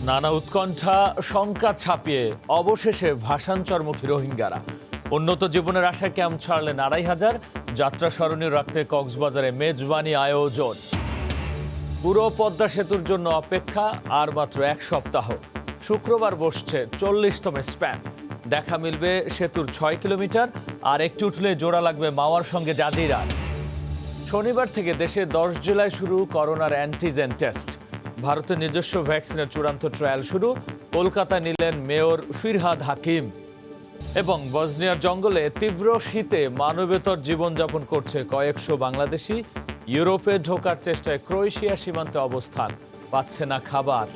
নানা উৎকণ্ঠা শঙ্কা ছাপিয়ে অবশেষে ভাষান্তরমুখী রোহিঙ্গারা উন্নত জীবনের আশায় ক্যাম্প ছাড়লেন ২৫০০। যাত্রা স্মরণীয় রাখতে কক্সবাজারে মেজবানি আয়োজন। পুরো পদ্মা সেতুর জন্য অপেক্ষা আর মাত্র এক সপ্তাহ। শুক্রবার বসছে ৪০তম স্প্যান। দেখা মিলবে সেতুর ৬ কিলোমিটার, আর একটু উঠলে জোড়া লাগবে মাওয়ার সঙ্গে জাজিরার। শনিবার থেকে দেশে ১০ জেলায় শুরু করোনার অ্যান্টিজেন টেস্ট। ভারতের নিজস্ব ভ্যাকসিনের চূড়ান্ত ট্রায়াল শুরু। কলকাতা নিলেন মেয়র ফিরহাদ হাকিম। এবং বসনিয়ার জঙ্গলে তীব্র শীতে মানবেতর জীবনযাপন করছে কয়েকশো বাংলাদেশি। ইউরোপে ঢোকার চেষ্টায় ক্রোয়েশিয়া সীমান্তে অবস্থান, পাচ্ছে না খাবার।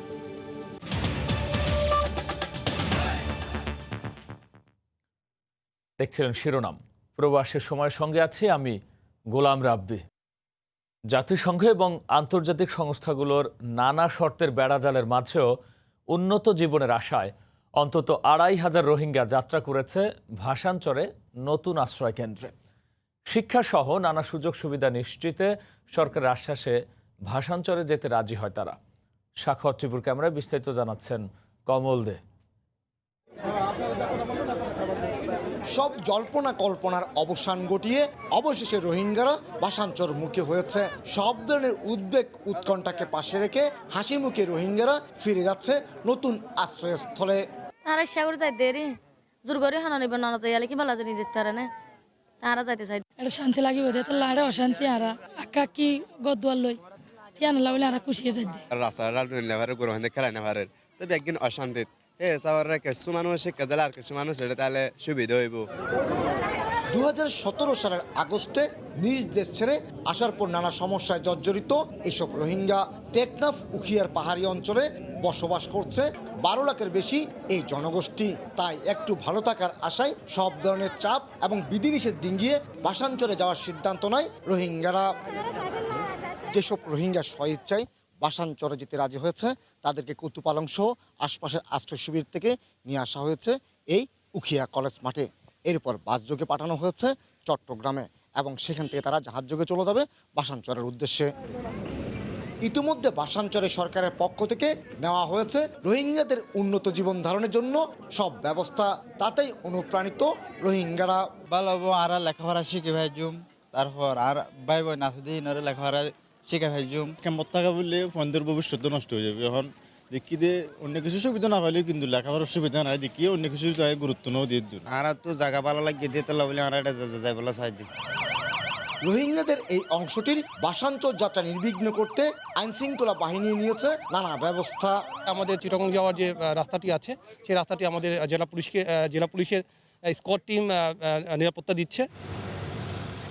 দেখছিলেন শিরোনাম। প্রবাসের সময়ের সঙ্গে আছি আমি গোলাম রাব্বি। জাতিসংঘ এবং আন্তর্জাতিক সংস্থাগুলোর নানা শর্তের বেড়াজালের মাঝেও উন্নত জীবনের আশায় অন্তত ২৫০০ রোহিঙ্গা যাত্রা করেছে ভাষান্তরে নতুন আশ্রয় কেন্দ্রে। শিক্ষাসহ নানা সুযোগ সুবিধা নিশ্চিতে সরকারের আশ্বাসে ভাষান্তরে যেতে রাজি হয় তারা। সাক্ষর ত্রিপুর ক্যামেরায় বিস্তারিত জানাচ্ছেন কমল দে। সব জল্পনা কল্পনার অবসান ঘটিয়ে অবশেষে রোহিঙ্গারা ভাষান্তর মুখে হয়েছে। সব ধরনের উদ্বেগ উৎকণ্ঠাকে পাশে রেখে হাসি মুখে রোহিঙ্গারা ফিরে যাচ্ছে নতুন আশ্রয়স্থলে। তারা ইচ্ছা করে যাই দেরি জোর করে হানা নিব না যাইলে কি ভালো জানি যেতে পারে না, তারা যাইতে চাই। এটা শান্তি লাগিব তো লাড়ে অশান্তি আরা আকা কি গদুয়ার লই তিয়ান লাবলে আরা খুশি যাই রাস্তাটা লেভারে গরু হন্দে খেলাই না পারে তবে একদিন অশান্তি কিছু মানুষ শিক্ষা জেলা আর কিছু মানুষ এটা তাহলে সুবিধা হইব। ২০১৭ সালের আগস্টে নিজ দেশ ছেড়ে আসার পর নানা সমস্যায় জর্জরিত এসব রোহিঙ্গা টেকনাফ উখিয়ার পাহাড়ি অঞ্চলে বসবাস করছে ১২ লাখের বেশি এই জনগোষ্ঠী। তাই একটু ভালো থাকার আশায় সব ধরনের চাপ এবং বিধিনিষেধ ডিঙ্গিয়ে ভাষান্তরে যাওয়ার সিদ্ধান্ত নেয় রোহিঙ্গারা। যেসব রোহিঙ্গা স্বইচ্ছায় ভাষান্তরে যেতে রাজি হয়েছে তাদেরকে কুতুপালং সহ আশপাশের আশ্রয় শিবির থেকে নিয়ে আসা হয়েছে এই উখিয়া কলেজ মাঠে। এরপর বাসযোগে পাঠানো হয়েছে চট্টগ্রামে এবং সেখান থেকে তারা জাহাজযোগে চলে যাবে ভাষান্তরের উদ্দেশ্যে। ইতিমধ্যে ভাষান্তরে সরকারের পক্ষ থেকে নেওয়া হয়েছে রোহিঙ্গাদের উন্নত জীবন ধারণের জন্য সব ব্যবস্থা। তাতেই অনুপ্রাণিত রোহিঙ্গারা। ভালো আর লেখাপড়া শিখে ভাই জুম, তারপর আর ভাই বোন আছে দিন লেখাপড়া শিখে ভাই জুম। ক্যাম্পত থাকা বললে ফোনদের ভবিষ্যৎ নষ্ট হয়ে যাবে। এখন দেখি দিয়ে অন্য কিছু সুবিধা না পাইলে কিন্তু লেখাপড়ার সুবিধা নাই দেখি অন্য কিছু গুরুত্ব নাও দিয়ে দিন। আর তো জায়গা ভালো লাগিয়ে দিতে বলে আর যাই বলে সাহায্য দিই। রোহিঙ্গাদের এই অংশটির ভাষান্তর যাত্রা নির্বিঘ্ন করতে আইনশৃঙ্খলা বাহিনী নিয়েছে নানা ব্যবস্থা। আমাদের চিটাগং যাওয়ার যে রাস্তাটি আছে সেই রাস্তাটি আমাদের জেলা পুলিশের স্কোয়াড টিম নিরাপত্তা দিচ্ছে।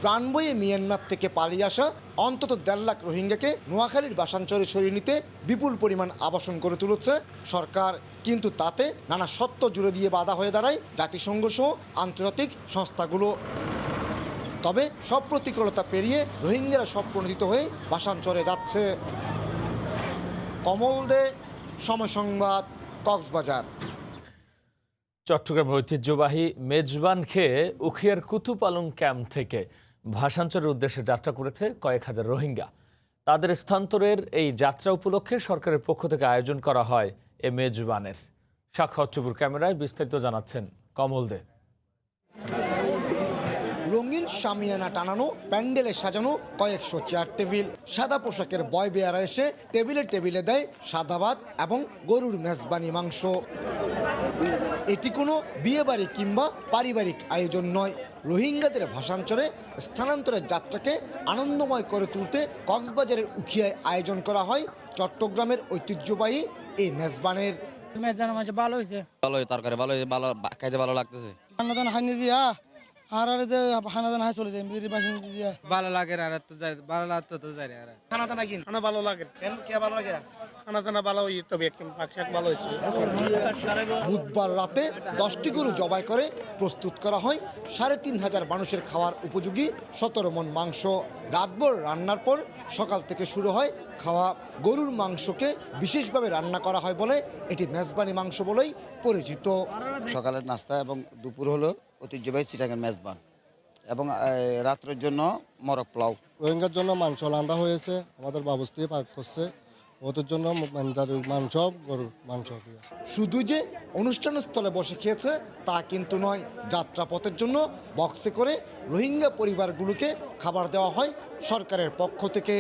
প্রাণ বয়ে মিয়ানমার থেকে পালিয়ে আসা অন্তত ১.৫ লাখ রোহিঙ্গাকে নোয়াখালীর ভাষান্তরে সরিয়ে নিতে বিপুল পরিমাণ আবাসন করে তুলেছে সরকার। কিন্তু তাতে নানা সত্য জুড়ে দিয়ে বাধা হয়ে দাঁড়ায় জাতিসংঘ সহ আন্তর্জাতিক সংস্থাগুলো। তবে সব প্রতিকূলতা পেরিয়ে রোহিঙ্গারা সব প্রণোদিত হয়ে ভাষান্তরে যাচ্ছে। কমল দে, সময় সংবাদ, কক্সবাজার। চট্টগ্রামের ঐতিহ্যবাহী মেজবান খেয়ে উখিয়ার কুতুপালং ক্যাম্প থেকে ভাষান্তরের উদ্দেশ্যে যাত্রা করেছে কয়েক হাজার রোহিঙ্গা। তাদের স্থানান্তরের এই যাত্রা উপলক্ষে সরকারের পক্ষ থেকে আয়োজন করা হয় এ মেজবানের। সাক্ষর ত্রিপুর ক্যামেরায় বিস্তারিত জানাচ্ছেন কমল দে। রঙিন শামিয়ানা টানানো, প্যান্ডেলে সাজানো কয়েকশো চেয়ার টেবিল। সাদা পোশাকের বয় বেয়ারা এসে টেবিলে টেবিলে দেয় সাদা ভাত এবং গরুর মেজবানি মাংস। এটি কোনো বিয়েবাড়ি কিংবা পারিবারিক আয়োজন নয়। রোহিঙ্গাদের ভাষান্তরে স্থানান্তরের যাত্রাকে আনন্দময় করে তুলতে কক্সবাজারের উখিয়ায় আয়োজন করা হয় চট্টগ্রামের ঐতিহ্যবাহী এই মেজবানের। মেজান মাঝে ভালো হয়েছে, ভালো তরকারি ভালো হয়েছে, ভালো খাইতে ভালো লাগতেছে। ভালো লাগে আর তো যাই ভালো লাগতো তো যাই আর খানা ভালো লাগে, খানা টানা ভালো হই তবে একটু শাক ভালো হয়েছে। বুধবার রাতে 10টি গরু জবাই করে প্রস্তুত করা হয় ৩,৫০০ মানুষের খাওয়ার উপযোগী ১৭ মণ মাংস। রাতভর রান্নার পর সকাল থেকে শুরু হয় খাওয়া। গরুর মাংসকে বিশেষভাবে রান্না করা হয় বলে এটি মেজবানি মাংস বলেই পরিচিত। সকালের নাস্তা এবং দুপুর হলো ঐতিহ্যবাহী চিটাগাং মেজবান এবং রাত্রের জন্য মরক পোলাও। রোহিঙ্গার জন্য মাংস রান্না হয়েছে, আমাদের বাবুস্তি পাক করছে ওদের জন্য মাংস গরুর মাংস। শুধু যে অনুষ্ঠান স্থলে বসে খেয়েছে তা কিন্তু নয়, যাত্রাপথের জন্য বক্সে করে রোহিঙ্গা পরিবারগুলোকে খাবার দেওয়া হয় সরকারের পক্ষ থেকে।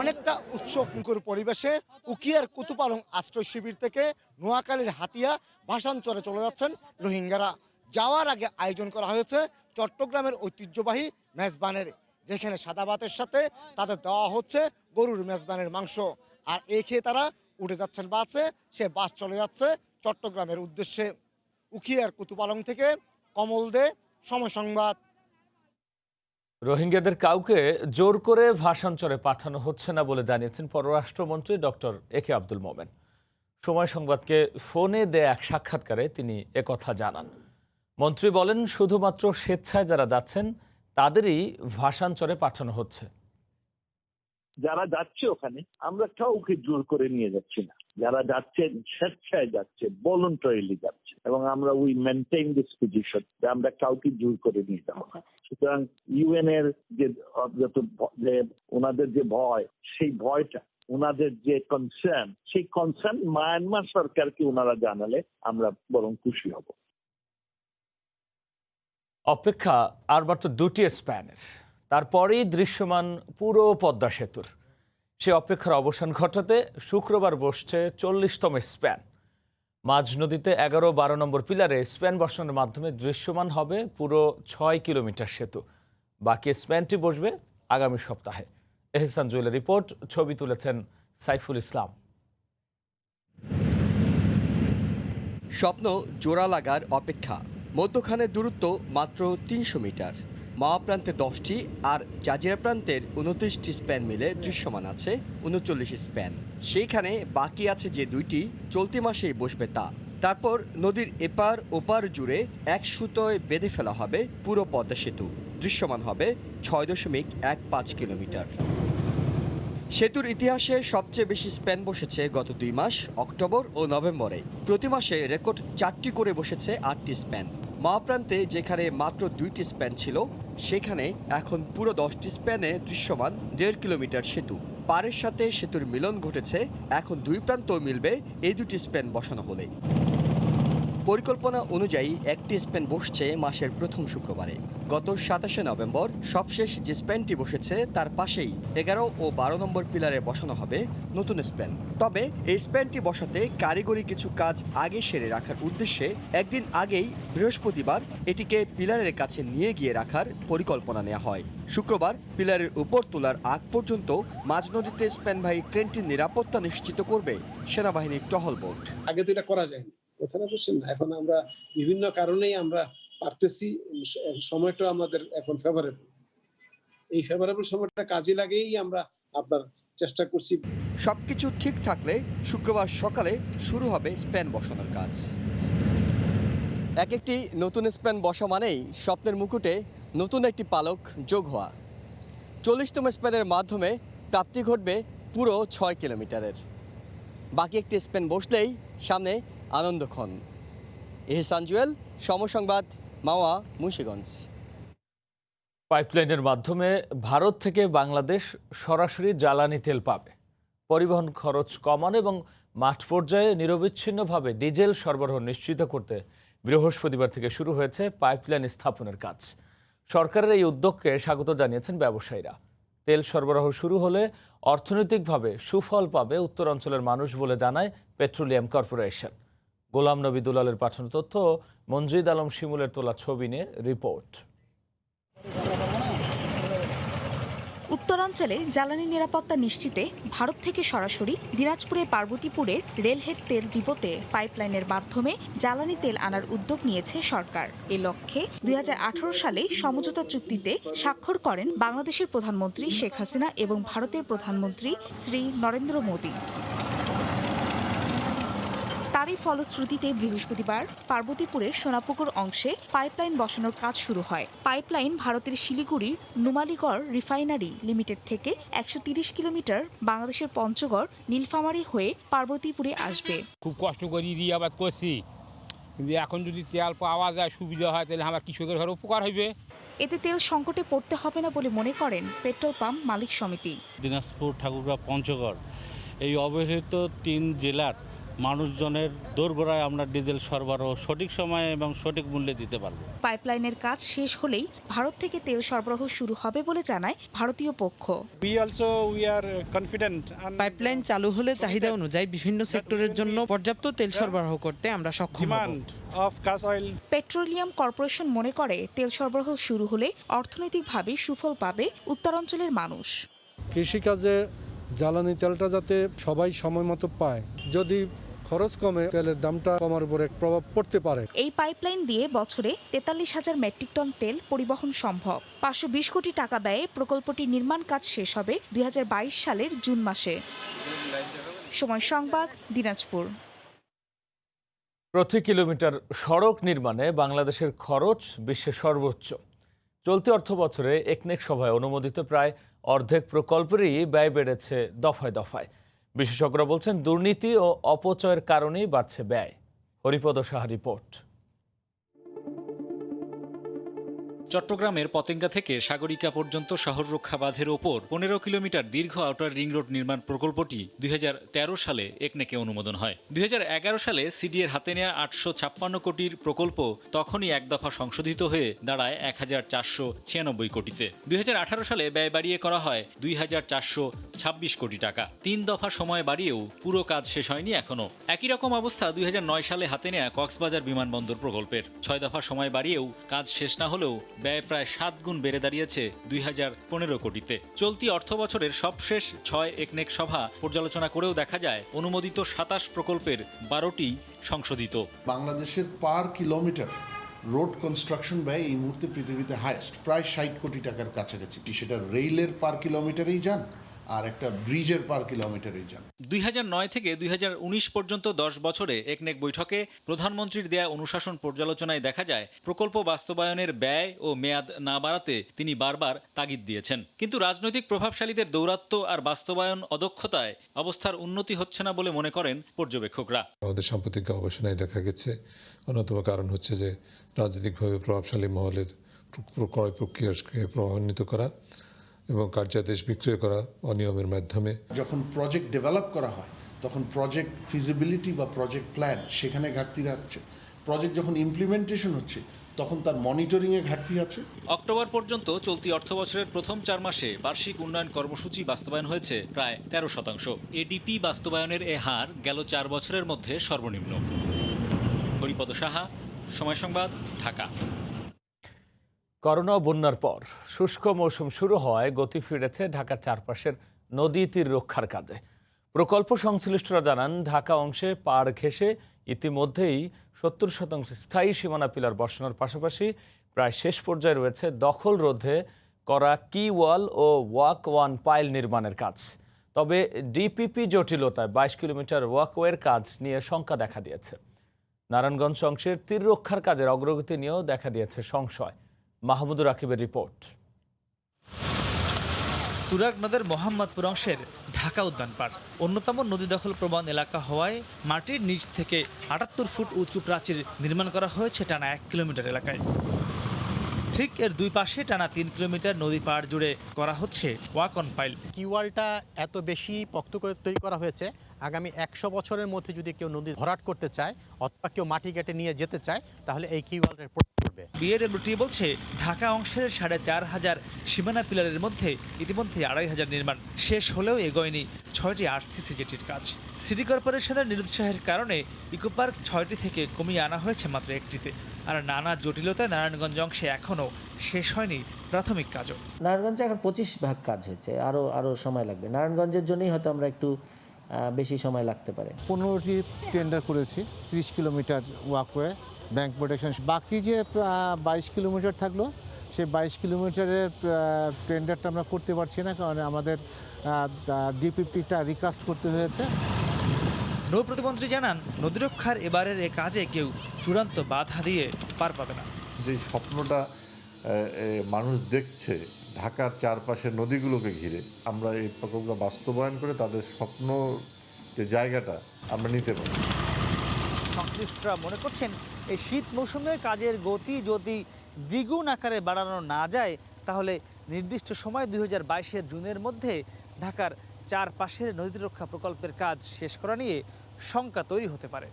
অনেকটা উৎসবমুখর পরিবেশে উখিয়ার কুতুপালং আশ্রয় শিবির থেকে নোয়াখালীর হাতিয়া ভাসানচরে চলে যাচ্ছেন রোহিঙ্গারা। যাওয়ার আগে আয়োজন করা হয়েছে চট্টগ্রামের ঐতিহ্যবাহী মেজবানের, যেখানে সাদা ভাতের সাথে তাদের দেওয়া হচ্ছে গরুর মেজবানের মাংস। আর এই খেয়ে তারা উঠে যাচ্ছেন বাসে, সে বাস চলে যাচ্ছে চট্টগ্রামের উদ্দেশ্যে। উখিয়ার কুতুপালং থেকে কমল দে, সময় সংবাদ। রোহিঙ্গাদের কাউকে জোর করে ভাষান্তরে পাঠানো হচ্ছে না বলে জানিয়েছেন পররাষ্ট্রমন্ত্রী ডক্টর একে আব্দুল মোমেন। সময় সংবাদকে ফোনে দেয়া এক সাক্ষাৎকারে তিনি একথা জানান। মন্ত্রী বলেন, শুধুমাত্র স্বেচ্ছায় যারা যাচ্ছেন তাদেরই ভাষান্তরে পাঠানো হচ্ছে। যারা যাচ্ছে ওখানে আমরা কাউকে জোর করে নিয়ে যাচ্ছি না, যারা যাচ্ছেন স্বেচ্ছায় যাচ্ছে, ভলান্টারিলি যাচ্ছে, এবং আমরা উই মেনটেইন দিস পজিশন যে আমরা কাউকে জোর করে নিয়ে যাবো না। সুতরাং ইউএন এর যে ওনাদের যে ভয়, সেই ভয়টা, ওনাদের যে কনসার্ন, সেই কনসার্ন মায়ানমার সরকারকে ওনারা জানালে আমরা বরং খুশি হব। অপেক্ষা আর মাত্র 2টি স্প্যানের, তারপরেই দৃশ্যমান পুরো পদ্মা সেতুর। সে অপেক্ষার অবসান ঘটাতে শুক্রবার বসছে 40তম স্প্যান। মাঝ নদীতে 11-12 নম্বর পিলারে স্প্যান বসানোর মাধ্যমে দৃশ্যমান হবে পুরো 6 কিলোমিটার সেতু। বাকি স্প্যানটি বসবে আগামী সপ্তাহে। এহসান জুয়েলের রিপোর্ট, ছবি তুলেছেন সাইফুল ইসলাম। স্বপ্ন জোড়া লাগার অপেক্ষা। মধ্যখানের দূরত্ব মাত্র 300 মিটার। মাওয়া প্রান্তে 10টি আর জাজিরা প্রান্তের 29টি স্প্যান মিলে দৃশ্যমান আছে 39 স্প্যান। সেইখানে বাকি আছে যে 2টি, চলতি মাসেই বসবে তা। তারপর নদীর এপার ওপার জুড়ে এক সুতোয় বেঁধে ফেলা হবে পুরো পদ্মা সেতু। দৃশ্যমান হবে 6.15 কিলোমিটার। সেতুর ইতিহাসে সবচেয়ে বেশি স্প্যান বসেছে গত 2 মাস অক্টোবর ও নভেম্বরে। প্রতি মাসে রেকর্ড 4টি করে বসেছে 8টি স্প্যান। মাওয়া প্রান্তে যেখানে মাত্র 2টি স্প্যান ছিল, সেখানে এখন পুরো 10টি স্প্যানে দৃশ্যমান 1.5 কিলোমিটার সেতু। পাড়ের সাথে সেতুর মিলন ঘটেছে, এখন 2 প্রান্ত মিলবে এই 2টি স্প্যান বসানো হলে। পরিকল্পনা অনুযায়ী একটি স্প্যান বসছে মাসের প্রথম শুক্রবারে। গত 27শে নভেম্বর সবশেষ যে স্প্যানটি বসেছে তার পাশেই 11 ও 12 নম্বর পিলারে বসানো হবে নতুন স্প্যান। তবে এই স্প্যানটি বসাতে কারিগরি কিছু কাজ আগে সেরে রাখার উদ্দেশ্যে একদিন আগেই বৃহস্পতিবার এটিকে পিলারের কাছে নিয়ে গিয়ে রাখার পরিকল্পনা নেওয়া হয়। শুক্রবার পিলারের উপর তোলার আগ পর্যন্ত মাঝ নদীতে স্প্যানবাহী ট্রেনটির নিরাপত্তা নিশ্চিত করবে সেনাবাহিনীর টহল বোট। আগে তো এটা করা যায়নি, কথা না বুঝছেন না। এখন আমরা বিভিন্ন কারণেই আমরা পারতেছি, সময়টা আমাদের এখন ফেভারেবল। এই ফেভারেবল সময়টা কাজে লাগেই আমরা আপনার চেষ্টা করছি। সবকিছু ঠিক থাকলে শুক্রবার সকালে শুরু হবে স্প্যান বসানোর কাজ। এক একটি নতুন স্প্যান বসা মানেই স্বপ্নের মুকুটে নতুন একটি পালক যোগ হওয়া। 40তম স্প্যানের মাধ্যমে প্রাপ্তি ঘটবে পুরো 6 কিলোমিটারের। বাকি একটি স্প্যান বসলেই সামনে আনন্দক্ষণ। এহসান জুয়েল, সময় সংবাদ, মাওয়া, মুন্সিগঞ্জ। পাইপলাইনের মাধ্যমে ভারত থেকে বাংলাদেশ সরাসরি জ্বালানি তেল পাবে। পরিবহন খরচ কমানো এবং মাঠ পর্যায়ে নিরবিচ্ছিন্নভাবে ডিজেল সরবরাহ নিশ্চিত করতে বৃহস্পতিবার থেকে শুরু হয়েছে পাইপলাইন স্থাপনের কাজ। সরকারের এই উদ্যোগকে স্বাগত জানিয়েছেন ব্যবসায়ীরা। তেল সরবরাহ শুরু হলে অর্থনৈতিকভাবে সুফল পাবে উত্তরাঞ্চলের মানুষ বলে জানায় পেট্রোলিয়াম কর্পোরেশন। গোলাম নবী দুলালের পাঠানো তথ্য, মনজিদ আলম শিমুলের তোলা ছবি নিয়ে রিপোর্ট। উত্তরাঞ্চলে জ্বালানি নিরাপত্তা নিশ্চিতে ভারত থেকে সরাসরি দিনাজপুরের পার্বতীপুরের রেলহেড তেল ডিপোতে পাইপলাইনের মাধ্যমে জ্বালানি তেল আনার উদ্যোগ নিয়েছে সরকার। এ লক্ষ্যে 2018 সালে সমঝোতা চুক্তিতে স্বাক্ষর করেন বাংলাদেশের প্রধানমন্ত্রী শেখ হাসিনা এবং ভারতের প্রধানমন্ত্রী শ্রী নরেন্দ্র মোদী। তারই ফলশ্রুতিতে বৃহস্পতিবার পার্বতীপুরের সোনাপুকুর অংশে পাইপলাইন বসানোর কাজ শুরু হয়। পাইপলাইন ভারতের শিলিগুড়ির নুমালীগড় রিফাইনারি লিমিটেড থেকে 130 কিলোমিটার বাংলাদেশের পঞ্চগড় নীলফামারী হয়ে পার্বতীপুরে আসবে। খুব কষ্ট করে রিয়াবাদ করছি, কিন্তু এখন যদি তেল পাওয়া যায়, সুবিধা হয়, তাহলে আমার কৃষকের ঘরে উপকার হইবে। এতে তেল সংকটে পড়তে হবে না বলে মনে করেন পেট্রোল পাম্প মালিক সমিতি। দিনাজপুর, ঠাকুরগাঁও, পঞ্চগড় এই অবহেলিত 3 জেলার মানুষজনের দোরগোড়ায় আমরা ডিজেল সরবরাহ সঠিক সময়ে এবং সঠিক মূল্যে দিতে পারব। পাইপলাইনের কাজ শেষ হলেই ভারত থেকে তেল সরবরাহ শুরু হবে বলে জানায় ভারতীয় পক্ষ। পাইপলাইন চালু হলে চাহিদা অনুযায়ী বিভিন্ন সেক্টরের জন্য পর্যাপ্ত তেল সরবরাহ করতে আমরা সক্ষম হব। পেট্রোলিয়াম কর্পোরেশন মনে করে তেল সরবরাহ শুরু হলে অর্থনৈতিকভাবে সুফল পাবে উত্তরাঞ্চলের মানুষ। কৃষিকাজে জ্বালানি তেলটা যাতে সবাই সময় মতো পায়, যদি খরচ কমে তেলের দামটা কমার উপর এক প্রভাব পড়তে পারে। এই পাইপলাইন দিয়ে বছরে 43,000 মেট্রিক টন তেল পরিবহন সম্ভব। 520 কোটি টাকা ব্যয়ে প্রকল্পটির নির্মাণ কাজ শেষ হবে 2022 সালের জুন মাসে। সময় সংবাদ, দিনাজপুর। প্রতি কিলোমিটার সড়ক নির্মাণে বাংলাদেশের খরচ বিশ্বের সর্বোচ্চ। চলতি অর্থবছরে একনেক সভায় অনুমোদিত প্রায় অর্ধেক প্রকল্পেরই ব্যয় বেড়েছে দফায় দফায়। বিশেষজ্ঞরা বলছেন দুর্নীতি ও অপচয়ের কারণেই বাড়ছে ব্যয়। হরিপদ সাহা রিপোর্ট। চট্টগ্রামের পতেঙ্গা থেকে সাগরিকা পর্যন্ত শহর রক্ষা বাঁধের ওপর 15 কিলোমিটার দীর্ঘ আউটার রিং রোড নির্মাণ প্রকল্পটি 2013 সালে একনেকে অনুমোদন হয়। 2011 সালে সিডিএর হাতে নেওয়া 856 কোটির প্রকল্প তখনই এক দফা সংশোধিত হয়ে দাঁড়ায় 1496 কোটিতে। 2018 সালে ব্যয় বাড়িয়ে করা হয় 2426 কোটি টাকা। 3 দফা সময় বাড়িয়েও পুরো কাজ শেষ হয়নি এখনো। একই রকম অবস্থা 2009 সালে হাতে নেওয়া কক্সবাজার বিমানবন্দর প্রকল্পের। 6 দফা সময় বাড়িয়েও কাজ শেষ না হলেও ব্যয় প্রায় 7 গুণ বেড়ে দাঁড়িয়েছে 2015 কোটিতে। চলতি অর্থ বছরের সবশেষ 6 একনেক সভা পর্যালোচনা করেও দেখা যায় অনুমোদিত 27 প্রকল্পের 12টি সংশোধিত। বাংলাদেশের পার কিলোমিটার রোড কনস্ট্রাকশন ব্যয় এই মুহূর্তে পৃথিবীতে হাইয়েস্ট, প্রায় 60 কোটি টাকার কাছাকাছি। সেটা রেলের পার কিলোমিটারেই যান আর একটা ব্রিজের পার কিলোমিটারেই যান। 2009 থেকে 2019 পর্যন্ত 10 বছরে একনেক বৈঠকে প্রধানমন্ত্রীর দেয়া অনুশাসন পর্যালোচনায় দেখা যায় প্রকল্প বাস্তবায়নের ব্যয় ও মেয়াদ না বাড়াতে তিনি বারবার তাগিদ দিয়েছেন। কিন্তু রাজনৈতিক প্রভাবশালীদের দৌরাত্ম্য আর বাস্তবায়ন অদক্ষতায় অবস্থার উন্নতি হচ্ছে না বলে মনে করেন পর্যবেক্ষকরা। আমাদের সাম্প্রতিক গবেষণায় দেখা গেছে অন্যতম কারণ হচ্ছে যে রাজনৈতিকভাবে প্রভাবশালী মহলের ক্রয় প্রক্রিয়াকে প্রভাবান্বিত করা এবং কার্যাদেশ বিক্রয় করা অনিয়মের মাধ্যমে। যখন প্রজেক্ট ডেভেলপ করা হয় তখন প্রজেক্ট ফিজিবিলিটি বা প্রজেক্ট প্ল্যান সেখানে ঘাটতি আছে। প্রজেক্ট যখন ইমপ্লিমেন্টেশন হচ্ছে তখন তার মনিটরিংয়ে ঘাটতি আছে। অক্টোবর পর্যন্ত চলতি অর্থবছরের প্রথম 4 মাসে বার্ষিক উন্নয়ন কর্মসূচি বাস্তবায়ন হয়েছে প্রায় 13%। এডিপি বাস্তবায়নের এ হার গেল 4 বছরের মধ্যে সর্বনিম্ন। হরিপদ সাহা, সময় সংবাদ, ঢাকা। করোনা বন্যার পর শুষ্ক মৌসুম শুরু হওয়ায় গতি ফিরেছে ঢাকার চারপাশের নদী তীর রক্ষার কাজে। প্রকল্প সংশ্লিষ্টরা জানান ঢাকা অংশে পাড় ঘেঁষে ইতিমধ্যেই 70% স্থায়ী সীমানা পিলার বসানোর পাশাপাশি প্রায় শেষ পর্যায়ে রয়েছে দখল রোধে করা কি ওয়াল ও ওয়াক ওয়ান পাইল নির্মাণের কাজ। তবে ডিপিপি জটিলতায় 22 কিলোমিটার ওয়াকওয়ের কাজ নিয়ে শঙ্কা দেখা দিয়েছে। নারায়ণগঞ্জ অংশের তীর রক্ষার কাজের অগ্রগতি নিয়েও দেখা দিয়েছে সংশয়। মাহমুদুর রাকিবের রিপোর্ট। তুরাগ নদের মোহাম্মদপুর অংশের ঢাকা উদ্যান পার্ক অন্যতম নদী দখল প্রবণ এলাকা হওয়ায় মাটির নিচ থেকে 78 ফুট উঁচু প্রাচীর নির্মাণ করা হয়েছে টানা 1 কিলোমিটার এলাকায়। ঠিক এর দুই পাশে টানা 3 কিলোমিটার নদী পাড় জুড়ে করা হচ্ছে ওয়াক অন পাইল। কিওয়ালটা এত বেশি পক্ত করে তৈরি করা হয়েছে, আগামী 100 বছরের মধ্যে যদি কেউ নদী ভরাট করতে চায় অথবা কেউ মাটি কেটে নিয়ে যেতে চায় তাহলে এই কিওয়ালটার পড়বে। বিএডব্লিউটি বলছে ঢাকা অংশের 4500 সীমানা পিলারের মধ্যে ইতিমধ্যে 2500 নির্মাণ শেষ হলেও এগোয়নি 6টি আরসিসি জেটির কাজ। সিটি কর্পোরেশনের নিরুৎসাহের কারণে ইকো পার্ক 6টি থেকে কমিয়ে আনা হয়েছে মাত্র 1টিতে। আর নানা জটিলতায় নারায়ণগঞ্জ অংশে এখনও শেষ হয়নি প্রাথমিক কাজও। নারায়ণগঞ্জে এখন 25 ভাগ কাজ হয়েছে, আরও সময় লাগবে। নারায়ণগঞ্জের জন্যই হয়তো আমরা একটু বেশি সময় লাগতে পারে। 15টি টেন্ডার করেছি, 30 কিলোমিটার ওয়াকওয়ে, ব্যাংক প্রোটেকশন। বাকি যে 22 কিলোমিটার থাকলো সেই 22 কিলোমিটারের টেন্ডারটা আমরা করতে পারছি না, কারণ আমাদের ডিপিপিটা রিকাস্ট করতে হয়েছে। নৌ প্রতিমন্ত্রী জানান নদী রক্ষার এবারের এ কাজে কেউ চূড়ান্ত বাধা দিয়ে পার পাবে না। যে স্বপ্নটা মানুষ দেখছে ঢাকার চারপাশের নদীগুলোকে ঘিরে, আমরা এই প্রকল্পটা বাস্তবায়ন করে তাদের স্বপ্ন যে জায়গাটা আমরা নিতে পারি। সংশ্লিষ্টরা মনে করছেন এই শীত মৌসুমে কাজের গতি যদি দ্বিগুণ আকারে বাড়ানো না যায় তাহলে নির্দিষ্ট সময় 2022-এর জুনের মধ্যে ঢাকার চারপাশের নদী রক্ষা প্রকল্পের কাজ শেষ করা নিয়ে শঙ্কা তৈরি হতে পারে।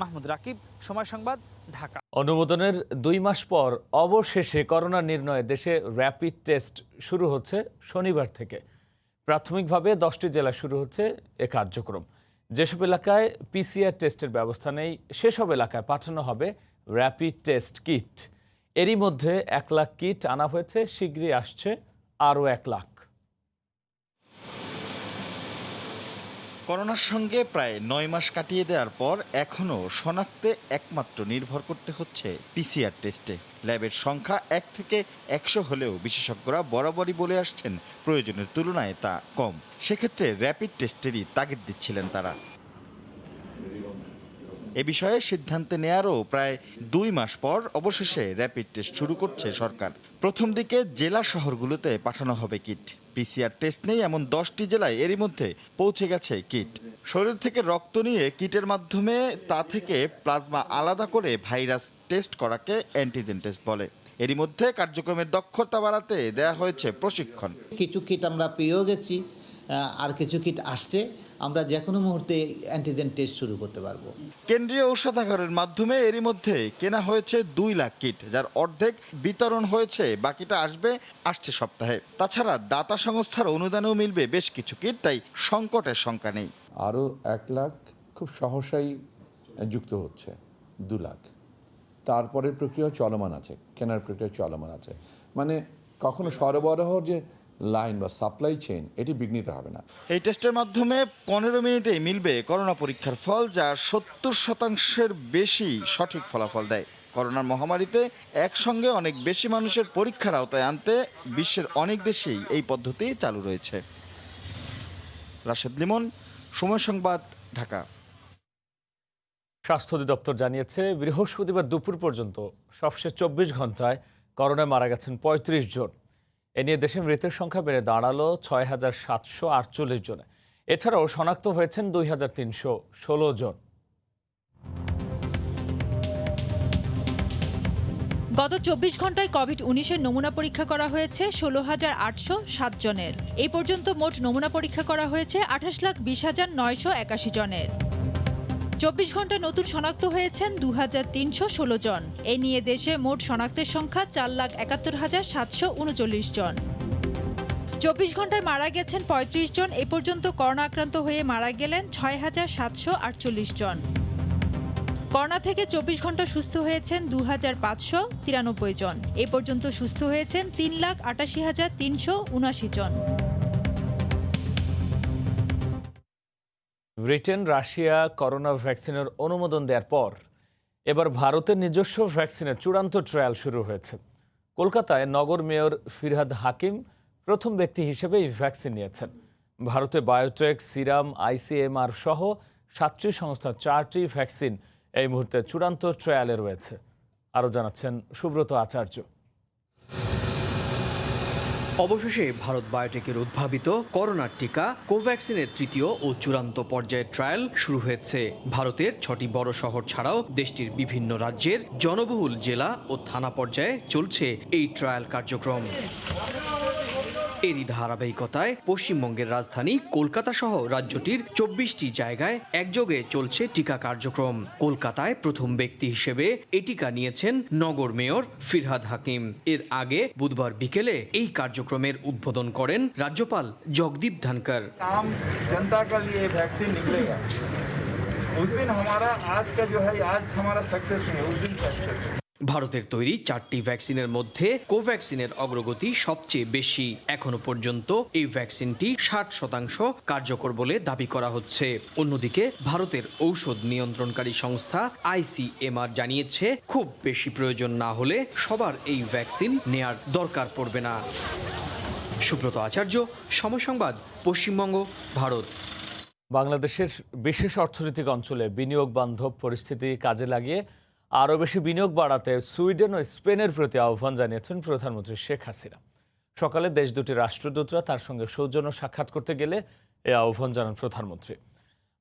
মাহমুদ রাকিব, সময় সংবাদ, ঢাকা। অনুমোদনের 2 মাস পর অবশেষে করোনা নির্ণয়ে দেশে র্যাপিড টেস্ট শুরু হচ্ছে শনিবার থেকে। প্রাথমিকভাবে 10টি জেলা শুরু হচ্ছে এ কার্যক্রম। যেসব এলাকায় পিসিআর টেস্টের ব্যবস্থা নেই সেসব এলাকায় পাঠানো হবে র্যাপিড টেস্ট কিট। এরই মধ্যে 1 লাখ কিট আনা হয়েছে, শীঘ্রই আসছে আরও 1 লাখ। করোনার সঙ্গে প্রায় 9 মাস কাটিয়ে দেওয়ার পর এখনও শনাক্তে একমাত্র নির্ভর করতে হচ্ছে পিসিআর টেস্টে। ল্যাবের সংখ্যা 1 থেকে 100 হলেও বিশেষজ্ঞরা বরাবরই বলে আসছেন প্রয়োজনের তুলনায় তা কম। সেক্ষেত্রে র্যাপিড টেস্টেরই তাগিদ দিচ্ছিলেন তারা। এ বিষয়ে সিদ্ধান্তে নেয়ারও প্রায় 2 মাস পর অবশেষে র্যাপিড টেস্ট শুরু করছে সরকার। প্রথম দিকে জেলা শহরগুলোতে পাঠানো হবে কিট। পিসিআর টেস্ট নেই এমন 10টি জেলায় এরই মধ্যে পৌঁছে গেছে কিট। শরীর থেকে রক্ত নিয়ে কিটের মাধ্যমে তা থেকে প্লাজমা আলাদা করে ভাইরাস টেস্ট করাকে অ্যান্টিজেন টেস্ট বলে। এরই মধ্যে কার্যক্রমের দক্ষতা বাড়াতে দেয়া হয়েছে প্রশিক্ষণ। কিছু কিট আমরা পেয়েও গেছি, আর কিছু কিট আসছে। আমরা যে কোনো মুহূর্তে অ্যান্টিজেন টেস্ট শুরু করতে পারবো। কেন্দ্রীয় ঔষধাগারের মাধ্যমে এরই মধ্যে কেনা হয়েছে 2 লাখ কিট, যার অর্ধেক বিতরণ হয়েছে, বাকিটা আসছে সপ্তাহে। তাছাড়া দাতা সংস্থার অনুদানেও মিলবে বেশ কিছু কিট, তাই সংকটের শঙ্কা নেই। আরও 1 লাখ খুব সহসাই যুক্ত হচ্ছে, 2 লাখ। তারপরে প্রক্রিয়া চলমান আছে, কেনার প্রক্রিয়া চলমান আছে। মানে কখনো সরবরাহর যে লাইন বা সাপ্লাই চেইন এটি বিঘ্নিত হবে না। এই টেস্টের মাধ্যমে 15 মিনিটেই মিলবে করোনা পরীক্ষার ফল, যা 70% বেশি সঠিক ফলাফল দেয়। করোনার মহামারীতে একসঙ্গে অনেক বেশি মানুষের পরীক্ষার আওতায় আনতে বিশ্বের অনেক দেশেই এই পদ্ধতি চালু রয়েছে। রাশেদ লিমন, সময় সংবাদ, ঢাকা। স্বাস্থ্য অধিদপ্তর জানিয়েছে বৃহস্পতিবার দুপুর পর্যন্ত সবশেষ 24 ঘন্টায় করোনায় মারা গেছেন 35 জন। এ নিয়ে দেশে মৃতের সংখ্যা বেড়ে দাঁড়ালো 6,748 জনে। এছাড়াও শনাক্ত হয়েছেন 2,316 জন। গত 24 ঘন্টায় কোভিড-19-এর নমুনা পরীক্ষা করা হয়েছে 16,807 জনের। এই পর্যন্ত মোট নমুনা পরীক্ষা করা হয়েছে 28,20,981 জনের। 24 ঘন্টায় নতুন শনাক্ত হয়েছেন 2,316 জন। এ নিয়ে দেশে মোট শনাক্তের সংখ্যা 4,71,739 জন। 24 ঘন্টায় মারা গেছেন 35 জন। এ পর্যন্ত করোনা আক্রান্ত হয়ে মারা গেলেন 6,748 জন। করোনা থেকে 24 ঘন্টা সুস্থ হয়েছেন 2,593 জন। এ পর্যন্ত সুস্থ হয়েছেন 3,88,379 জন। ব্রিটেন রাশিয়া করোনা ভ্যাকসিনের অনুমোদন দেওয়ার পর এবার ভারতের নিজস্ব ভ্যাকসিনের চূড়ান্ত ট্রায়াল শুরু হয়েছে। কলকাতায় নগর মেয়র ফিরহাদ হাকিম প্রথম ব্যক্তি হিসেবে এই ভ্যাকসিন নিয়েছেন। ভারতে বায়োটেক, সিরাম, আইসিএমআর সহ 7টি সংস্থার 4টি ভ্যাকসিন এই মুহূর্তে চূড়ান্ত ট্রায়ালে রয়েছে। আরও জানাচ্ছেন সুব্রত আচার্য। অবশেষে ভারত বায়োটেকের উদ্ভাবিত করোনার টিকা কোভ্যাক্সিনের তৃতীয় ও চূড়ান্ত পর্যায়ের ট্রায়াল শুরু হয়েছে। ভারতের 6টি বড় শহর ছাড়াও দেশটির বিভিন্ন রাজ্যের জনবহুল জেলা ও থানা পর্যায়ে চলছে এই ট্রায়াল কার্যক্রম। এরই ধারাবাহিকতায় পশ্চিমবঙ্গের রাজধানী কলকাতা সহ রাজ্যটির 24টি জায়গায় একযোগে চলছে টিকা কার্যক্রম। কলকাতায় প্রথম ব্যক্তি হিসেবে এই টিকা নিয়েছেন নগর মেয়র ফিরহাদ হাকিম। এর আগে বুধবার বিকেলে এই কার্যক্রমের উদ্বোধন করেন রাজ্যপাল জগদীপ ধনকর। जनता के लिए वैक्सीन निकलेगा उस दिन हमारा आज का जो है आज हमारा सक्सेस है उस दिन सक्सेस। ভারতের তৈরি 4টি ভ্যাকসিনের মধ্যে কোভ্যাক্সিনের অগ্রগতি সবচেয়ে বেশি। এখনো পর্যন্ত এই ভ্যাকসিনটি 60% কার্যকর বলে দাবি করা হচ্ছে। অন্যদিকে ভারতের ঔষধ নিয়ন্ত্রণকারী সংস্থা আইসিএমআর জানিয়েছে খুব বেশি প্রয়োজন না হলে সবার এই ভ্যাকসিন নেয়ার দরকার পড়বে না। সুব্রত আচার্য, সময় সংবাদ, পশ্চিমবঙ্গ, ভারত। বাংলাদেশের বিশেষ অর্থনৈতিক অঞ্চলে বিনিয়োগ বান্ধব পরিস্থিতি কাজে লাগিয়ে আরও বেশি বিনিয়োগ বাড়াতে সুইডেন ও স্পেনের প্রতি আহ্বান জানিয়েছেন প্রধানমন্ত্রী শেখ হাসিনা। সকালে দেশ দুটির রাষ্ট্রদূতরা তার সঙ্গে সৌজন্য সাক্ষাৎ করতে গেলে এ আহ্বান জানান প্রধানমন্ত্রী।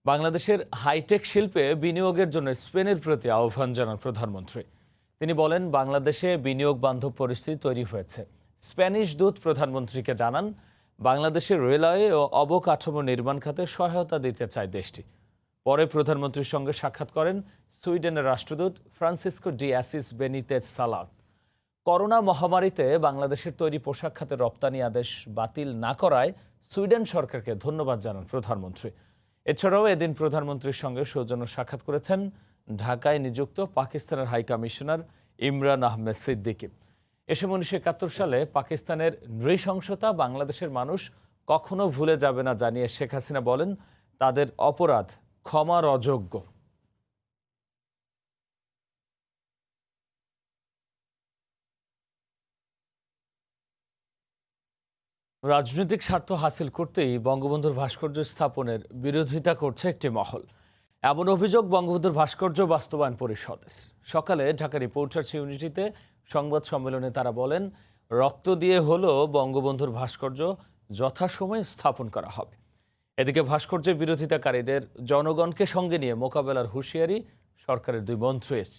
বাংলাদেশের হাইটেক শিল্পে বিনিয়োগের জন্য স্পেনের প্রতি আহ্বান জানান প্রধানমন্ত্রী। তিনি বলেন, বাংলাদেশে বিনিয়োগ বান্ধব পরিস্থিতি তৈরি হয়েছে। স্প্যানিশ দূত প্রধানমন্ত্রীকে জানান, বাংলাদেশের রেলওয়ে ও অবকাঠামো নির্মাণ খাতে সহায়তা দিতে চায় দেশটি। পরে প্রধানমন্ত্রীর সঙ্গে সাক্ষাৎ করেন সুইডেনের রাষ্ট্রদূত ফ্রান্সিসকো ডি অ্যাসিস বেনিতেজ সালাদ। করোনা মহামারীতে বাংলাদেশের তৈরি পোশাক খাতের রপ্তানি আদেশ বাতিল না করায় সুইডেন সরকারকে ধন্যবাদ জানান প্রধানমন্ত্রী। এছাড়াও এদিন প্রধানমন্ত্রীর সঙ্গে সৌজন্য সাক্ষাৎ করেছেন ঢাকায় নিযুক্ত পাকিস্তানের হাই কমিশনার ইমরান আহমেদ সিদ্দিকী। এসে 1971 সালে পাকিস্তানের নৃশংসতা বাংলাদেশের মানুষ কখনো ভুলে যাবে না জানিয়ে শেখ হাসিনা বলেন, তাদের অপরাধ ক্ষমার অযোগ্য। রাজনৈতিক স্বার্থ হাসিল করতেই বঙ্গবন্ধুর ভাস্কর্য স্থাপনের বিরোধিতা করছে একটি মহল। এমন অভিযোগ বঙ্গবন্ধুর ভাস্কর্য বাস্তবায়ন পরিষদের। সকালে ঢাকা রিপোর্টার্স ইউনিটিতে সংবাদ সম্মেলনে তারা বলেন, রক্ত দিয়ে হলেও বঙ্গবন্ধুর ভাস্কর্য যথাসময়ে স্থাপন করা হবে। এদিকে ভাস্কর্যের বিরোধিতাকারীদের জনগণকে সঙ্গে নিয়ে মোকাবেলার হুঁশিয়ারি সরকারের দুই মন্ত্রীর।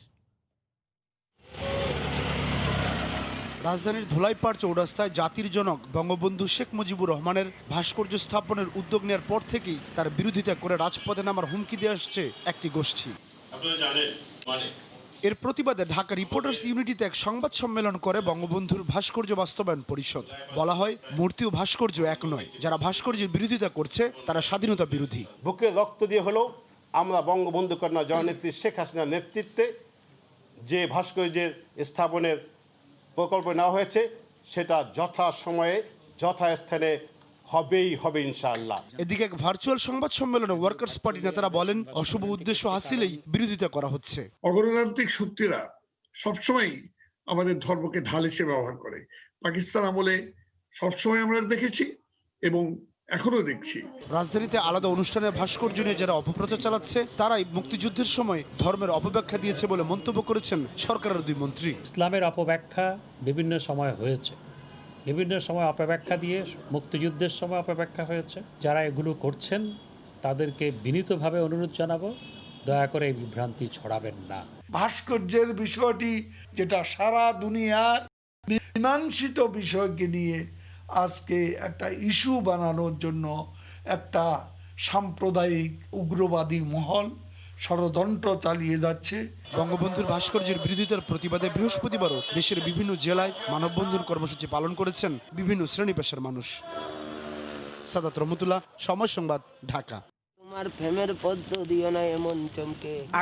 রাজধানীর ধোলাইপাড় চৌরাস্তায় জাতির জনক বঙ্গবন্ধু শেখ মুজিবুর রহমানের ভাস্কর্য স্থাপনের উদ্যোগ নেওয়ার পর থেকেই তার বিরোধিতা করে রাজপথে নামার হুমকি দিয়ে আসছে একটি গোষ্ঠী। এর প্রতিবাদে ঢাকা রিপোর্টার্স ইউনিটিতে এক সংবাদ সম্মেলন করে বঙ্গবন্ধুর ভাস্কর্য বাস্তবায়ন পরিষদ। বলা হয়, মূর্তি ও ভাস্কর্য এক নয়। যারা ভাস্কর্যের বিরোধিতা করছে তারা স্বাধীনতা বিরোধী। বুকে রক্ত দিয়ে হলেও আমরা বঙ্গবন্ধু কন্যা জননেত্রী শেখ হাসিনার নেতৃত্বে যে ভাস্কর্যের স্থাপনের প্রকল্প নেওয়া হয়েছে সেটা যথাসময়ে যথাস্থানে হবেই হবে ইনশাআল্লাহ। এদিকে এক ভার্চুয়াল সংবাদ সম্মেলনে ওয়ার্কার্স পার্টি নেতারা বলেন, অশুভ উদ্দেশ্য হাসিলেই বিরোধিতা করা হচ্ছে। অগণতান্ত্রিক শক্তিরা সবসময় আমাদের ধর্মকে ঢাল হিসেবে ব্যবহার করে। পাকিস্তান আমলে সবসময় আমরা দেখেছি এবং এখনো দেখছি। রাজধানীতে আলাদা অনুষ্ঠানে ভাস্কর্য নিয়ে যারা অপপ্রচার চালাচ্ছে তারাই মুক্তিযুদ্ধের সময় ধর্মের অপব্যাখ্যা দিয়েছে বলে মন্তব্য করেছেন সরকারের দুই মন্ত্রী। ইসলামের অপব্যাখ্যা বিভিন্ন সময় হয়েছে, বিভিন্ন সময় অপব্যাখ্যা দিয়ে মুক্তিযুদ্ধের সময় অপব্যাখ্যা হয়েছে। যারা এগুলো করছেন তাদেরকে বিনীতভাবে অনুরোধ জানাবো, দয়া করে এই বিভ্রান্তি ছড়াবেন না। ভাস্কর্যের বিষয়টি যেটা সারা দুনিয়ার মীমাংসিত বিষয়কে নিয়ে আজকে একটা ইস্যু বানানোর জন্য একটা সাম্প্রদায়িক উগ্রবাদী মহল ষড়যন্ত্র চালিয়ে যাচ্ছে। বঙ্গবন্ধুর ভাস্কর্যের বিরোধিতার প্রতিবাদে বৃহস্পতিবারও দেশের বিভিন্ন জেলায় মানববন্ধন কর্মসূচি পালন করেছেন বিভিন্ন শ্রেণী পেশার মানুষ। সাদাত রহমতুল্লাহ, সময় সংবাদ, ঢাকা।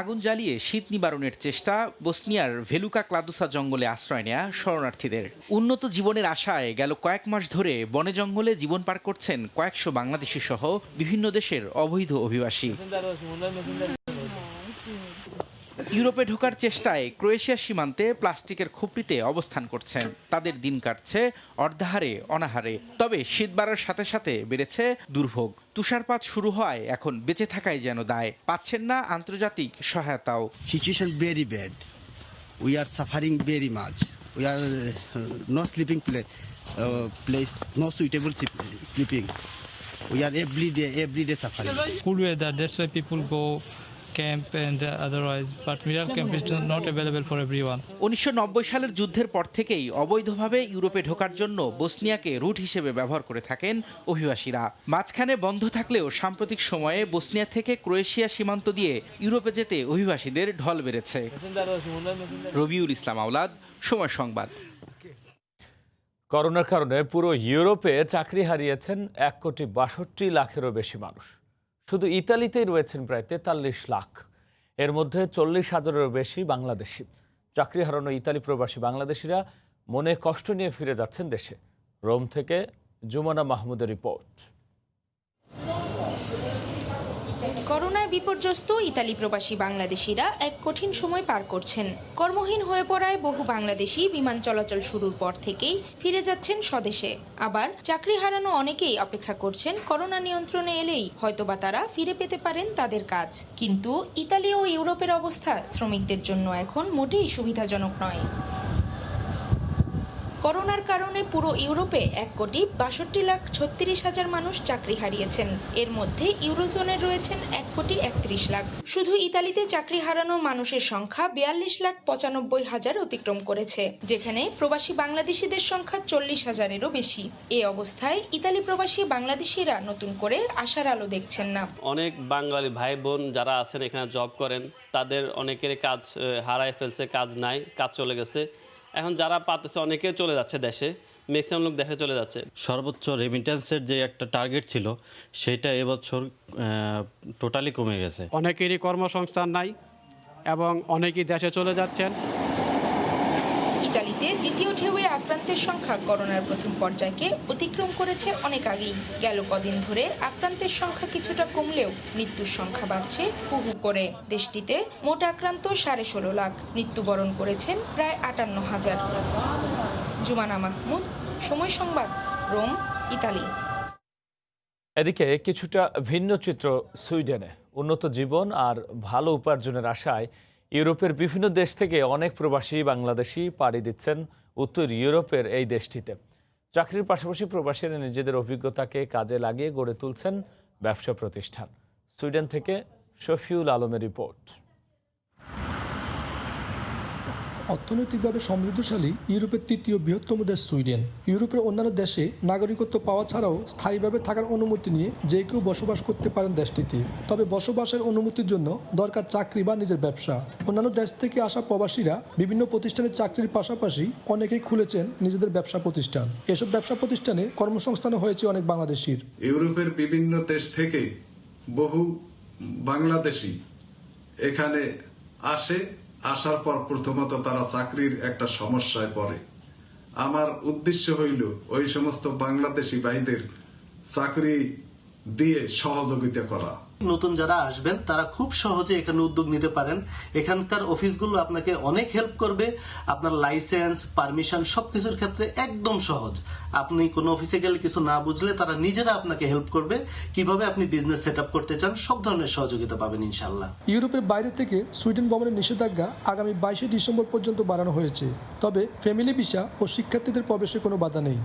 আগুন জ্বালিয়ে শীত নিবারণের চেষ্টা বসনিয়ার ভেলুকা ক্লাদুসা জঙ্গলে আশ্রয় নেয়া শরণার্থীদের। উন্নত জীবনের আশায় গেল কয়েক মাস ধরে বনে জঙ্গলে জীবন পার করছেন কয়েকশো বাংলাদেশি সহ বিভিন্ন দেশের অবৈধ অভিবাসী। ইউরোপে ঢোকার চেষ্টায় ক্রোয়েশিয়া সীমান্তে প্লাস্টিকের খুপড়িতে অবস্থান করছেন। তাদের দিন কাটছে অর্ধাহারে অনাহারে। তবে শীত বাড়ার সাথে সাথে বেড়েছে দুর্ভোগ। তুষারপাত শুরু হয় এখন বেঁচে থাকাই যেন দায়। পাচ্ছেন না আন্তর্জাতিক সহায়তাও। Situation very bad. We are suffering very much. We are no sleeping place, no suitable sleeping. We are everyday suffering. Cool weather, that's why people go camp and otherwise, but Miral camp is not available for everyone. 1990 সালের যুদ্ধের পর থেকেই অবৈধভাবে ইউরোপে ঢোকার জন্য বসনিয়াকে root হিসেবে ব্যবহার করে থাকেন অভিবাসীরা। মাঝখানে বন্ধ থাকলেও সাম্প্রতিক সময়ে বসনিয়া থেকে ক্রোয়েশিয়া সীমান্ত দিয়ে ইউরোপে যেতে অভিবাসীদের ঢল বেড়েছে। রবিউল ইসলাম আওলাদ, সময় সংবাদ। করোনার কারণে পুরো ইউরোপে চাকরি হারিয়েছেন 1,62,00,000-এরও বেশি মানুষ। শুধু ইতালিতেই রয়েছেন প্রায় 43 লাখ। এর মধ্যে 40,000-এরও বেশি বাংলাদেশি। চাকরি হারানো ইতালি প্রবাসী বাংলাদেশিরা মনে কষ্ট নিয়ে ফিরে যাচ্ছেন দেশে। রোম থেকে জুমানা মাহমুদের রিপোর্ট। করোনায় বিপর্যস্ত ইতালি প্রবাসী বাংলাদেশিরা এক কঠিন সময় পার করছেন। কর্মহীন হয়ে পড়ায় বহু বাংলাদেশি বিমান চলাচল শুরুর পর থেকেই ফিরে যাচ্ছেন স্বদেশে। আবার চাকরি হারানো অনেকেই অপেক্ষা করছেন করোনা নিয়ন্ত্রণে এলেই হয়তোবা তারা ফিরে পেতে পারেন তাদের কাজ। কিন্তু ইতালি ও ইউরোপের অবস্থা শ্রমিকদের জন্য এখন মোটেই সুবিধাজনক নয়। করোনার কারণে পুরো ইউরোপে 1,62,36,000 মানুষ চাকরি হারিয়েছেন। এর মধ্যে ইউরোজোনে রয়েছেন 1,31,00,000। শুধু ইতালিতে চাকরি হারানো মানুষের সংখ্যা 42,95,000 অতিক্রম করেছে, যেখানে প্রবাসী বাংলাদেশিদের সংখ্যা 40,000-এরও বেশি। এই অবস্থায় ইতালি প্রবাসী বাংলাদেশিরা নতুন করে আশার আলো দেখছেন না। অনেক বাঙালি ভাই বোন যারা আছেন এখানে জব করেন, তাদের অনেকের কাজ হারায় ফেলছে, কাজ নাই, কাজ চলে গেছে। এখন যারা পাচ্ছে অনেকে চলে যাচ্ছে দেশে, ম্যাক্সিমাম লোক দেশে চলে যাচ্ছে। সর্বোচ্চ রেমিটেন্সের যে একটা টার্গেট ছিল সেটা এবছর টোটালি কমে গেছে। অনেকেরই কর্মসংস্থান নাই এবং অনেকেই দেশে চলে যাচ্ছেন। ইতালিতে দ্বিতীয় ঢেউয়ে আক্রান্তের সংখ্যা করোনার প্রথম পর্যায়কে অতিক্রম করেছে অনেক আগেই। গেল কদিন ধরে আক্রান্তের সংখ্যা কিছুটা কমলেও মৃত্যুর সংখ্যা বাড়ছে হু হু করে। দেশটিতে মোট আক্রান্ত 16.5 লাখ, মৃত্যুবরণ করেছেন প্রায় 58,000। জুমানা মাহমুদ, সময় সংবাদ, রোম, ইতালি। এদিকে কিছুটা ভিন্ন চিত্র সুইডেনে। উন্নত জীবন আর ভালো উপার্জনের আশায় ইউরোপের বিভিন্ন দেশ থেকে অনেক প্রবাসী বাংলাদেশি পাড়ি দিচ্ছেন উত্তর ইউরোপের এই দেশটিতে। চাকরির পাশাপাশি প্রবাসীরা নিজেদের অভিজ্ঞতাকে কাজে লাগিয়ে গড়ে তুলছেন ব্যবসা প্রতিষ্ঠান। সুইডেন থেকে শফিউল আলমের রিপোর্ট। অর্থনৈতিকভাবে সমৃদ্ধশালী ইউরোপের তৃতীয় বৃহত্তম দেশ সুইডেন। ইউরোপের অন্যান্য দেশে নাগরিকত্ব পাওয়া ছাড়াও স্থায়ীভাবে থাকার অনুমতি নিয়ে যে কেউ বসবাস করতে পারেন দেশটিতে। তবে বসবাসের অনুমতির জন্য দরকার চাকরি বা নিজের ব্যবসা। অন্যান্য দেশ থেকে আসা প্রবাসীরা বিভিন্ন প্রতিষ্ঠানে চাকরির পাশাপাশি অনেকেই খুলেছেন নিজেদের ব্যবসা প্রতিষ্ঠান। এসব ব্যবসা প্রতিষ্ঠানে কর্মসংস্থান হয়েছে অনেক বাংলাদেশির। ইউরোপের বিভিন্ন দেশ থেকে বহু বাংলাদেশি এখানে আসার পর প্রথমত তারা চাকরির একটা সমস্যায় পড়ে। আমার উদ্দেশ্য হইল ওই সমস্ত বাংলাদেশি ভাইদের চাকরি দিয়ে সহযোগিতা করা। নতুন যারা আসবেন তারা খুব সহজে এখানে উদ্যোগ নিতে পারেন। এখানকার অফিসগুলো আপনাকে অনেক হেল্প করবে। আপনার লাইসেন্স, পারমিশন সবকিছুর ক্ষেত্রে একদম সহজ। আপনি কোনো অফিসে গেলে কিছু না বুঝলে তারা নিজেরা আপনাকে হেল্প করবে। কিভাবে আপনি বিজনেস সেট আপ করতে চান সব ধরনের সহযোগিতা পাবেন ইনশাআল্লাহ। ইউরোপের বাইরে থেকে সুইডেন ভ্রমণের নিষেধাজ্ঞা আগামী 22 ডিসেম্বর পর্যন্ত বাড়ানো হয়েছে। তবে ফ্যামিলি ভিসা ও শিক্ষার্থীদের প্রবেশে কোনো বাধা নেই।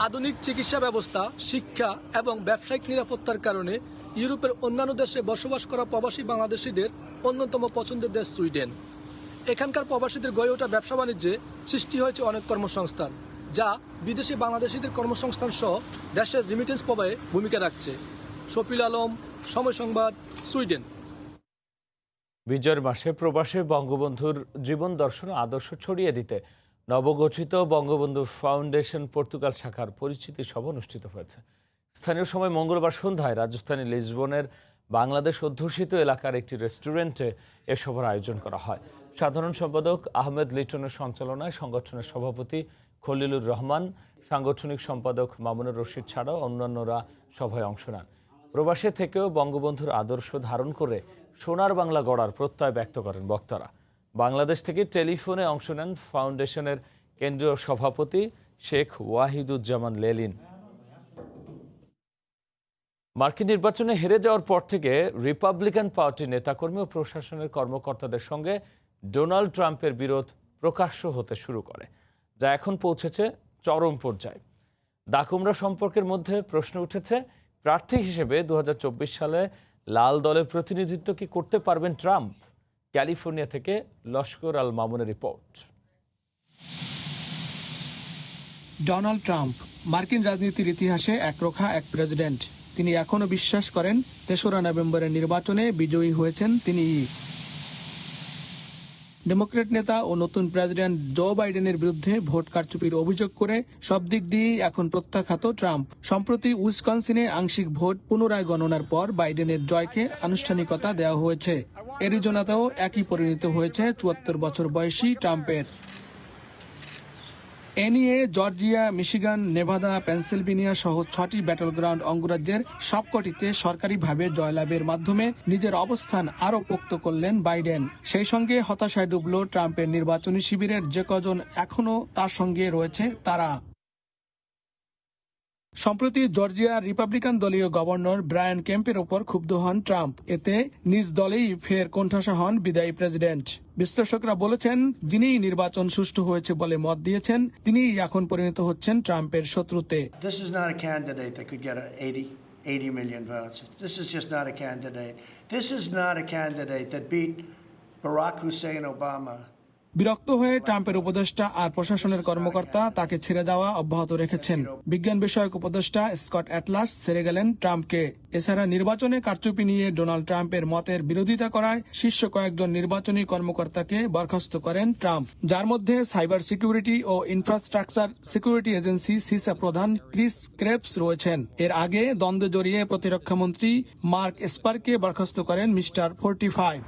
আধুনিক চিকিৎসা ব্যবস্থা, শিক্ষা এবং ব্যবসায়িক নিরাপত্তার কারণে ইউরোপের অন্যান্য দেশে বসবাস করা প্রবাসী বাংলাদেশিদের অন্যতম পছন্দের দেশ সুইডেন। এখানকার প্রবাসীদের গড়ে ওঠা ব্যবসা বাণিজ্যে সৃষ্টি হয়েছে অনেক কর্মসংস্থান, যা বিদেশি বাংলাদেশিদের কর্মসংস্থান সহ দেশের রিমিটেন্স প্রবাহে ভূমিকা রাখছে। শফিউল আলম, সময় সংবাদ, সুইডেন। বিজয়ের মাসে প্রবাসে বঙ্গবন্ধুর জীবন দর্শন আদর্শ ছড়িয়ে দিতে নবগঠিত বঙ্গবন্ধু ফাউন্ডেশন পর্তুগাল শাখার পরিচিতি সভা অনুষ্ঠিত হয়েছে। স্থানীয় সময় মঙ্গলবার সন্ধ্যায় রাজধানী লিসবনের বাংলাদেশ অধ্যুষিত এলাকার একটি রেস্টুরেন্টে এ সভার আয়োজন করা হয়। সাধারণ সম্পাদক আহমেদ লিটনের সঞ্চালনায় সংগঠনের সভাপতি খলিলুর রহমান, সাংগঠনিক সম্পাদক মামুনুর রশিদ ছাড়াও অন্যান্যরা সভায় অংশ নেন। প্রবাসে থেকেও বঙ্গবন্ধুর আদর্শ ধারণ করে সোনার বাংলা গড়ার প্রত্যয় ব্যক্ত করেন বক্তারা। বাংলাদেশ থেকে টেলিফোনে অংশ নেন ফাউন্ডেশনের কেন্দ্রীয় সভাপতি শেখ ওয়াহিদুজ্জামান লেলিন। মার্কিন নির্বাচনে হেরে যাওয়ার পর থেকে রিপাবলিকান পার্টির নেতাকর্মী ও প্রশাসনের কর্মকর্তাদের সঙ্গে ডোনাল্ড ট্রাম্পের বিরোধ প্রকাশ্য হতে শুরু করে, যা এখন পৌঁছেছে চরম পর্যায়ে। দাকুমরা সম্পর্কের মধ্যে প্রশ্ন উঠেছে, প্রার্থী হিসেবে 2024 সালে লাল দলের প্রতিনিধিত্ব কি করতে পারবেন ট্রাম্প? ক্যালিফোর্নিয়া থেকে লস্কর আল মামুনের রিপোর্ট। ডোনাল্ড ট্রাম্প মার্কিন রাজনীতির ইতিহাসে একরোখা এক প্রেসিডেন্ট। তিনি এখনো বিশ্বাস করেন 3রা নভেম্বরের নির্বাচনে বিজয়ী হয়েছেন তিনি। ডেমোক্র্যাট নেতা ও নতুন প্রেসিডেন্ট জো বাইডেনের বিরুদ্ধে ভোট কারচুপির অভিযোগ করে সব দিক দিয়েই এখন প্রত্যাখ্যাত ট্রাম্প। সম্প্রতি উইসকনসিনে আংশিক ভোট পুনরায় গণনার পর বাইডেনের জয়কে আনুষ্ঠানিকতা দেওয়া হয়েছে। অ্যারিজোনাতেও একই পরিণত হয়েছে 74 বছর বয়সী ট্রাম্পের। এ নিয়ে জর্জিয়া, মিশিগান, নেভাদা, পেনসিলভেনিয়া সহ 6টি ব্যাটল গ্রাউন্ড অঙ্গরাজ্যের সবকটিতে সরকারিভাবে জয়লাভের মাধ্যমে নিজের অবস্থান আরও পোক্ত করলেন বাইডেন। সেই সঙ্গে হতাশায় ডুবল ট্রাম্পের নির্বাচনী শিবিরের যে কজন এখনও তার সঙ্গে রয়েছে তারা। সম্প্রতি জর্জিয়ার রিপাবলিকান দলীয় গভর্নর ব্রায়ান কেম্পের ওপর ক্ষুব্ধ হন ট্রাম্প। এতে নিজ দলেই ফের কোণঠাসা হন বিদায়ী প্রেসিডেন্ট। বিশ্লেষকরা বলেছেন, যিনি নির্বাচন সুষ্ঠু হয়েছে বলে মত দিয়েছেন, তিনিই এখন পরিণত হচ্ছেন ট্রাম্পের শত্রুতে। This is not a candidate that could get 80 million votes. This is just not a candidate. This is not a candidate that beat Barack Hussein Obama. বিরক্ত হয়ে ট্রাম্পের উপদেষ্টা আর প্রশাসনের কর্মকর্তা তাকে ছেড়ে দেওয়া অব্যাহত রেখেছেন। বিজ্ঞান বিষয়ক উপদেষ্টা স্কট অ্যাটলাস ছেড়ে গেলেন ট্রাম্পকে। এছাড়া নির্বাচনে কারচুপি নিয়ে ডোনাল্ড ট্রাম্পের মতের বিরোধিতা করায় শীর্ষ কয়েকজন নির্বাচনী কর্মকর্তাকে বরখাস্ত করেন ট্রাম্প, যার মধ্যে সাইবার সিকিউরিটি ও ইনফ্রাস্ট্রাকচার সিকিউরিটি এজেন্সি সিসা প্রধান ক্রিস ক্রেপস রয়েছেন। এর আগে দ্বন্দ্বে জড়িয়ে প্রতিরক্ষামন্ত্রী মার্ক এসপারকে বরখাস্ত করেন মিস্টার 45।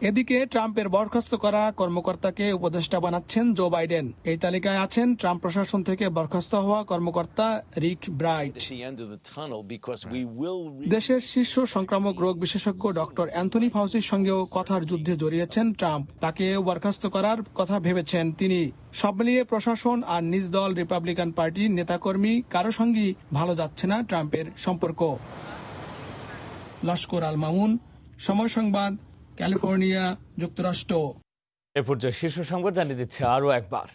এদিকে ট্রাম্পের বরখাস্ত করা কর্মকর্তাকে উপদেষ্টা বানাচ্ছেন জো বাইডেন। এই তালিকায় আছেন ট্রাম্প প্রশাসন থেকে বরখাস্ত হওয়া কর্মকর্তা রিক ব্রাইট। দেশের শীর্ষ সংক্রামক রোগ বিশেষজ্ঞ ডক্টর অ্যান্থনি ফাউসির সঙ্গেও কথার যুদ্ধে জড়িয়েছেন ট্রাম্প। তাকেও বরখাস্ত করার কথা ভেবেছেন তিনি। সব মিলিয়ে প্রশাসন আর নিজ দল রিপাবলিকান পার্টির নেতাকর্মী কারো সঙ্গেই ভালো যাচ্ছে না ট্রাম্পের সম্পর্ক। লস্কর আল মামুন, সময় সংবাদ, ক্যালিফোর্নিয়া, যুক্তরাষ্ট্র। এ পর্যায়ে শীর্ষ সংবাদ জানিয়ে দিচ্ছে আরও একবার।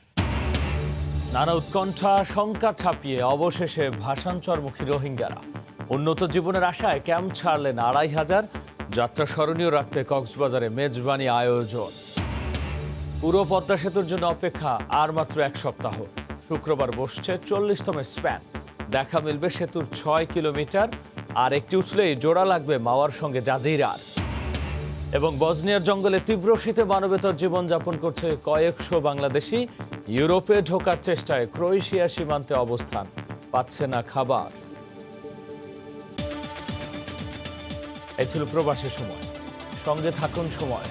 নানা উৎকণ্ঠা শঙ্কা ছাপিয়ে অবশেষে ভাষান্তরমুখী রোহিঙ্গারা। উন্নত জীবনের আশায় ক্যাম্প ছাড়লেন ২৫০০। যাত্রা স্মরণীয় রাখতে কক্সবাজারে মেজবানি আয়োজন। পুরো পদ্মা সেতুর জন্য অপেক্ষা আর মাত্র ১ সপ্তাহ। শুক্রবার বসছে ৪০তম স্প্যান। দেখা মিলবে সেতুর ৬ কিলোমিটার। আর একটি উঠলেই জোড়া লাগবে মাওয়ার সঙ্গে জাজিরার। এবং বসনিয়ার জঙ্গলে তীব্র শীতে মানবেতর জীবনযাপন করছে কয়েকশো বাংলাদেশি। ইউরোপে ঢোকার চেষ্টায় ক্রোয়েশিয়া সীমান্তে অবস্থান, পাচ্ছে না খাবার। এই ছিল প্রবাসী সময়। সঙ্গে থাকুন সময়।